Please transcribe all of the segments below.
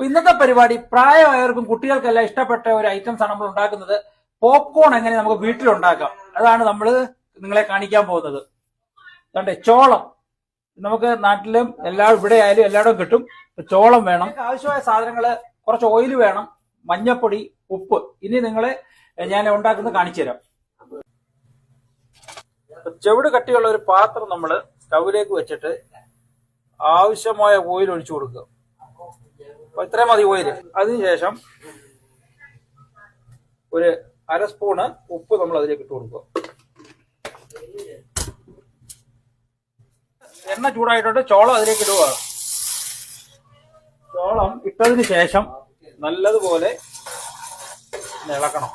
ഇന്നത്തെ പരിപാടി പ്രായമായവർക്കും കുട്ടികൾക്കെല്ലാം ഇഷ്ടപ്പെട്ട ഒരു ഐറ്റംസ് ആണ് നമ്മൾ ഉണ്ടാക്കുന്നത്. പോപ്കോൺ എങ്ങനെ നമുക്ക് വീട്ടിലുണ്ടാക്കാം, അതാണ് നമ്മൾ നിങ്ങളെ കാണിക്കാൻ പോകുന്നത്. കണ്ടേ, ചോളം നമുക്ക് നാട്ടിലും ഇവിടെ ആയാലും എല്ലായിടവും കിട്ടും. ചോളം വേണം. ആവശ്യമായ സാധനങ്ങള് കുറച്ച് ഓയിൽ വേണം, മഞ്ഞപ്പൊടി, ഉപ്പ്. ഇനി നിങ്ങളെ ഞാൻ ഉണ്ടാക്കുന്നത് കാണിച്ചു തരാം. ചെവിട് കട്ടിയുള്ള ഒരു പാത്രം നമ്മൾ സ്റ്റൗവിലേക്ക് വെച്ചിട്ട് ആവശ്യമായ ഓയിൽ ഒഴിച്ചു കൊടുക്കുക. അപ്പൊ ഇത്രയും മതി ഓയില്. അതിനുശേഷം ഒരു അര സ്പൂണ് ഉപ്പ് നമ്മൾ അതിലേക്ക് ഇട്ട് കൊടുക്കുക. എണ്ണ ചൂടായിട്ടുണ്ട്, ചോളം അതിലേക്ക് ഇടുക. ചോളം ഇട്ടതിന് ശേഷം നല്ലതുപോലെ ഇളക്കണം.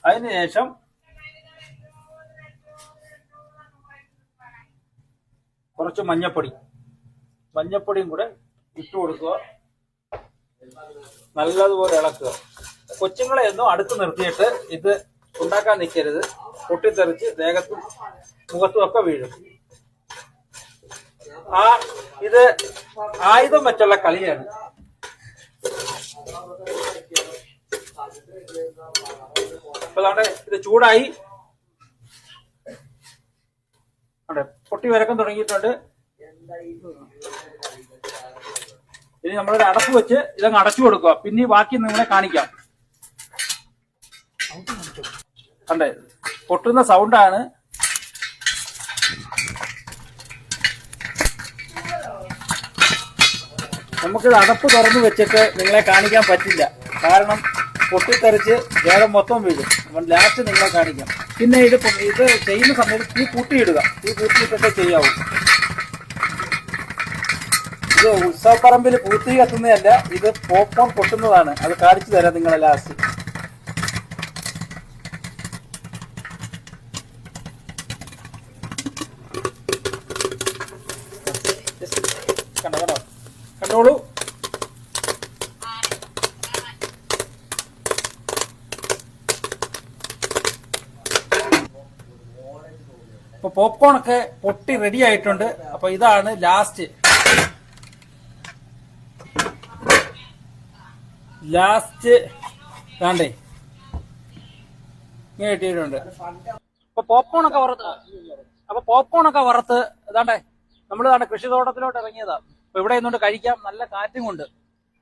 അതിനുശേഷം കുറച്ച് മഞ്ഞപ്പൊടിയും കൂടെ ഇട്ട് കൊടുക്കുക. നല്ലതുപോലെ ഇളക്കുക. കൊച്ചുങ്ങളെ ഒന്നും അടുത്ത് നിർത്തിയിട്ട് ഇത് ഉണ്ടാക്കാൻ നിൽക്കരുത്. പൊട്ടിത്തെറിച്ച് ദേഹത്തും മുഖത്തും ഒക്കെ വീഴും. ഇത് ആയുധം വെച്ചുള്ള കളിയാണ്. അപ്പൊ ഇത് ചൂടായി പൊട്ടി വരക്കം തുടങ്ങിയിട്ടുണ്ട്. ഇനി നമ്മളൊരു അടപ്പ് വെച്ച് ഇതങ്ങ് അടച്ചു കൊടുക്കുക. പിന്നെ ബാക്കി നിങ്ങളെ കാണിക്കാം. കണ്ടേ, പൊട്ടുന്ന സൗണ്ടാണ്. നമുക്കിത് അടപ്പ് തുറന്നു വെച്ചിട്ട് നിങ്ങളെ കാണിക്കാൻ പറ്റില്ല, കാരണം പൊട്ടിത്തെറിച്ച് വേറെ മൊത്തം വീഴും. അപ്പം ലാസ്റ്റ് നിങ്ങളെ കാണിക്കാം. പിന്നെ ഇത് ചെയ്യുന്ന സമയത്ത് തീ കൂട്ടിയിടുക. തീ കൂട്ടിയിട്ടിട്ടേ ചെയ്യാവൂ. ഇത് ഉത്സവപ്പറമ്പിൽ പൂത്തി കത്തുന്നതല്ല, ഇത് പോപ്കോൺ പൊട്ടുന്നതാണ്. അത് കാണിച്ചു തരാം നിങ്ങളെ ലാസ്റ്റ്. കണ്ടോളൂ. അപ്പൊ പോപ്കോൺ ഒക്കെ പൊട്ടി റെഡി ആയിട്ടുണ്ട്. അപ്പൊ ഇതാണ് ലാസ്റ്റ് വേണ്ടേ, ഇങ്ങനെ കിട്ടിയിട്ടുണ്ട്. അപ്പൊ പോപ്കോൺ ഒക്കെ വറുത്ത് ഇതാണ്ടേ നമ്മൾ കൃഷിത്തോട്ടത്തിലോട്ട് ഇറങ്ങിയതാ. അപ്പൊ ഇവിടെ നിന്നുകൊണ്ട് കഴിക്കാം, നല്ല കാറ്റും കൊണ്ട്.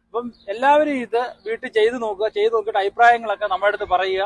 അപ്പം എല്ലാവരും ഇത് വീട്ടിൽ ചെയ്ത് നോക്കുക. ചെയ്ത് നോക്കിയിട്ട് അഭിപ്രായങ്ങളൊക്കെ നമ്മുടെ അടുത്ത് പറയുക.